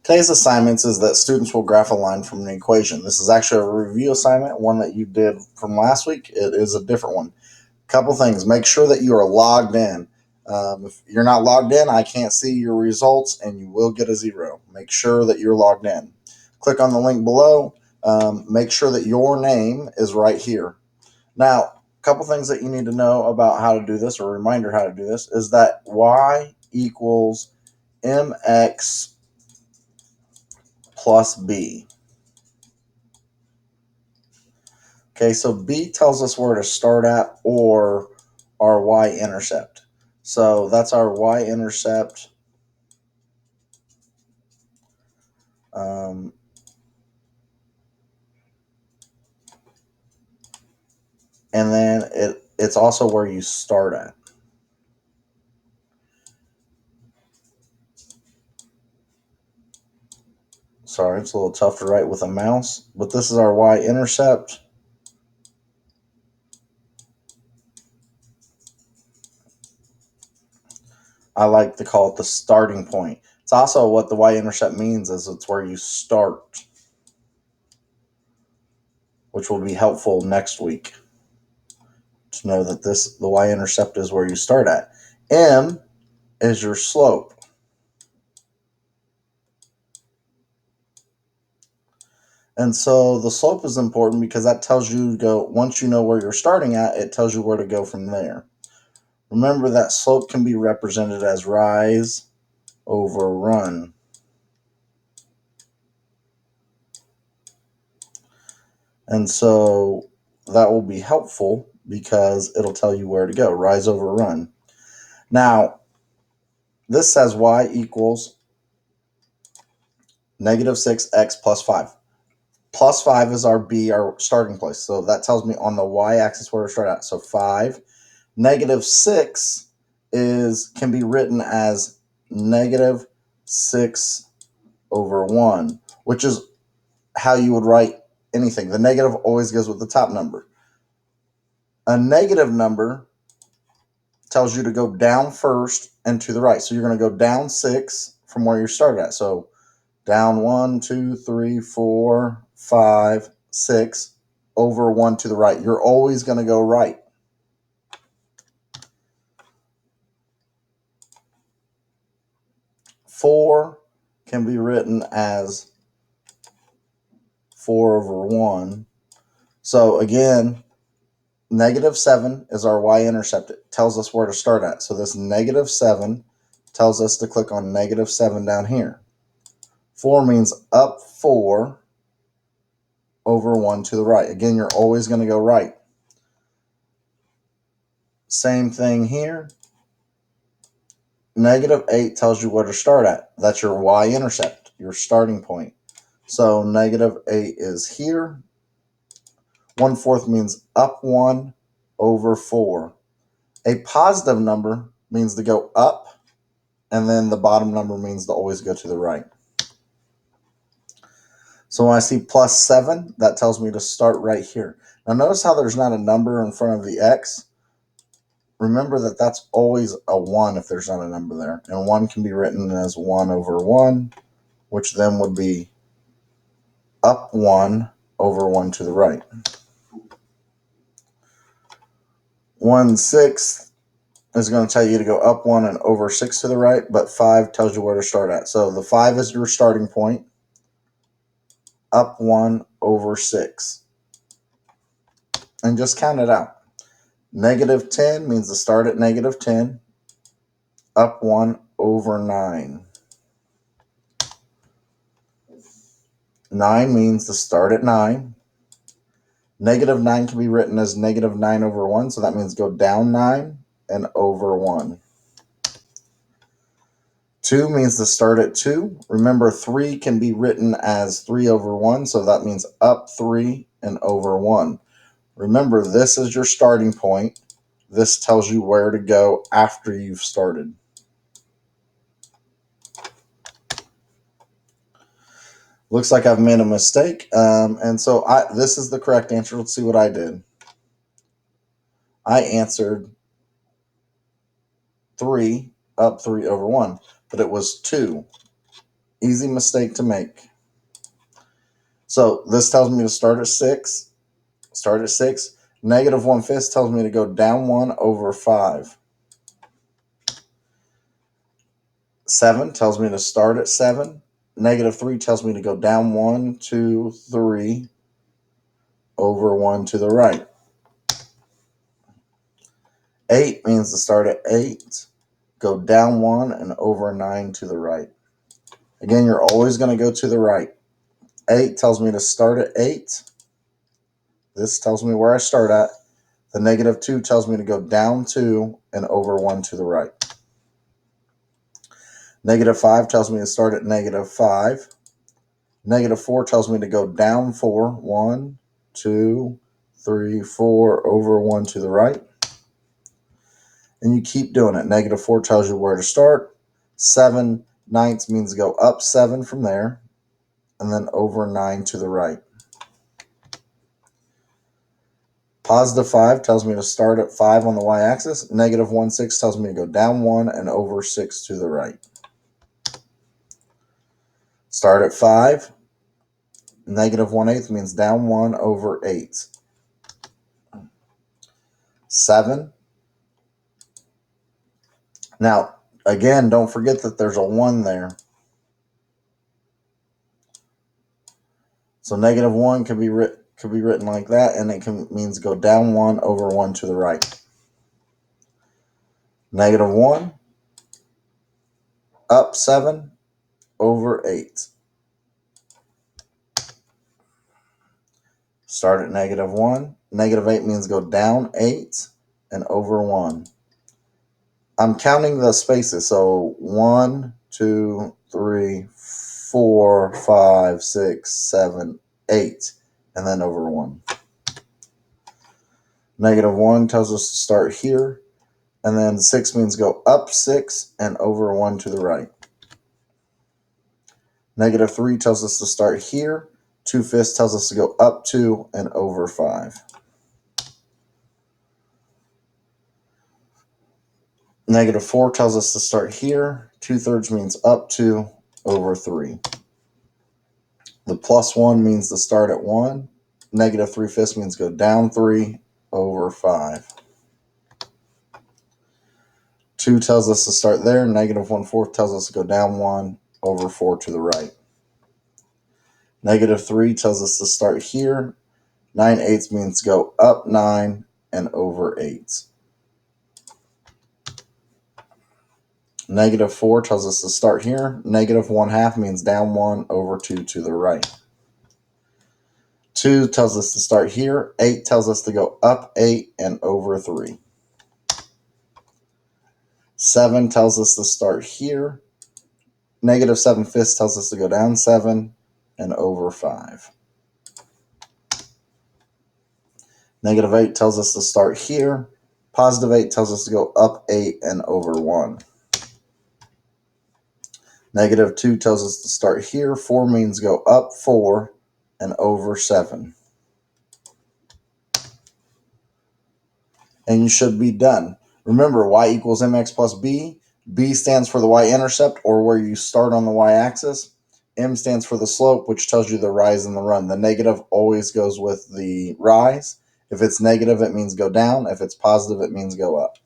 Today's assignment is that students will graph a line from an equation. This is actually a review assignment, one that you did from last week. It is a different one. Couple things. Make sure that you are logged in. If you're not logged in, I can't see your results and you will get a 0. Make sure that you're logged in. Click on the link below. Make sure that your name is right here. Now, a couple things that you need to know about how to do this, or a reminder how to do this, is that y equals mx plus b. Okay, so b tells us where to start at, or our y-intercept. So that's our y-intercept. And then it's also where you start at. Sorry, it's a little tough to write with a mouse, but this is our y-intercept. I like to call it the starting point. It's also what the y-intercept means, is it's where you start, which will be helpful next week to know that the y-intercept is where you start at. M is your slope. And so the slope is important because that tells you to go, once you know where you're starting at, it tells you where to go from there. Remember that slope can be represented as rise over run. And so that will be helpful because it'll tell you where to go, rise over run. Now, this says y equals negative 6x plus 5. Plus 5 is our b, our starting place. So that tells me on the y-axis where to start at. So 5. Negative 6 can be written as negative 6 over 1, which is how you would write anything. The negative always goes with the top number. A negative number tells you to go down first and to the right. So you're going to go down 6 from where you started at. So down 1, 2, 3, 4, 5, 6 over 1 to the right. You're always going to go right. Four can be written as 4 over 1. So again, negative 7 is our y-intercept. It tells us where to start at. So this negative 7 tells us to click on negative 7 down here. 4 means up 4 over 1 to the right. Again, you're always going to go right. Same thing here. Negative 8 tells you where to start at. That's your y-intercept, your starting point. So negative 8 is here. 1/4 means up 1 over 4. A positive number means to go up, and then the bottom number means to always go to the right. So when I see plus 7, that tells me to start right here. Now notice how there's not a number in front of the x. Remember that that's always a 1 if there's not a number there. And 1 can be written as 1 over 1, which then would be up 1 over 1 to the right. 1/6 is going to tell you to go up 1 and over 6 to the right, but 5 tells you where to start at. So the 5 is your starting point, up 1 over 6. And just count it out. Negative 10 means to start at negative 10, up 1 over 9. 9 means to start at 9. Negative 9 can be written as negative 9 over 1, so that means go down 9 and over 1. 2 means to start at 2. Remember, 3 can be written as 3 over 1, so that means up 3 and over 1. Remember, this is your starting point. This tells you where to go after you've started. Looks like I've made a mistake, and so this is the correct answer. Let's see what I did. I answered 3, up 3 over 1, but it was 2. Easy mistake to make. So this tells me to start at 6. Start at 6. Negative 1/5 tells me to go down 1 over 5. 7 tells me to start at 7. Negative 3 tells me to go down 1, 2, 3 over 1 to the right. 8 means to start at 8, go down 1 and over 9 to the right. Again, you're always going to go to the right. 8 tells me to start at 8. This tells me where I start at. The negative 2 tells me to go down 2 and over 1 to the right. Negative 5 tells me to start at negative 5. Negative 4 tells me to go down 4. 1, 2, 3, 4 over 1 to the right. And you keep doing it. Negative 4 tells you where to start. 7 ninths means go up 7 from there and then over 9 to the right. Positive 5 tells me to start at 5 on the y-axis. Negative 1/6 tells me to go down 1 and over 6 to the right. Start at 5. Negative 1/8 means down 1 over 8. 7. Now, again, don't forget that there's a 1 there. So negative 1 could be written like that, and it means go down 1 over 1 to the right. Negative 1, up 7, over 8. Start at negative 1. Negative 8 means go down 8 and over 1. I'm counting the spaces, so 1, 2, 3, 4, 5, 6, 7, 8, and then over 1. Negative 1 tells us to start here, and then 6 means go up 6 and over 1 to the right. Negative 3 tells us to start here. 2/5 tells us to go up 2 and over 5. Negative 4 tells us to start here. 2/3 means up 2 over 3. The plus 1 means to start at 1. Negative 3/5 means go down 3 over 5. 2 tells us to start there. Negative 1/4 tells us to go down 1 over 4 to the right. Negative 3 tells us to start here. 9/8 means go up 9 and over 8. Negative 4 tells us to start here. Negative 1/2 means down 1 over 2 to the right. 2 tells us to start here. 8 tells us to go up 8 and over 3. 7 tells us to start here. Negative 7/5 tells us to go down 7 and over 5. Negative 8 tells us to start here. Positive 8 tells us to go up 8 and over 1. Negative 2 tells us to start here. 4 means go up 4 and over 7. And you should be done. Remember, y equals mx plus b. B stands for the y-intercept, or where you start on the y-axis. M stands for the slope, which tells you the rise and the run. The negative always goes with the rise. If it's negative, it means go down. If it's positive, it means go up.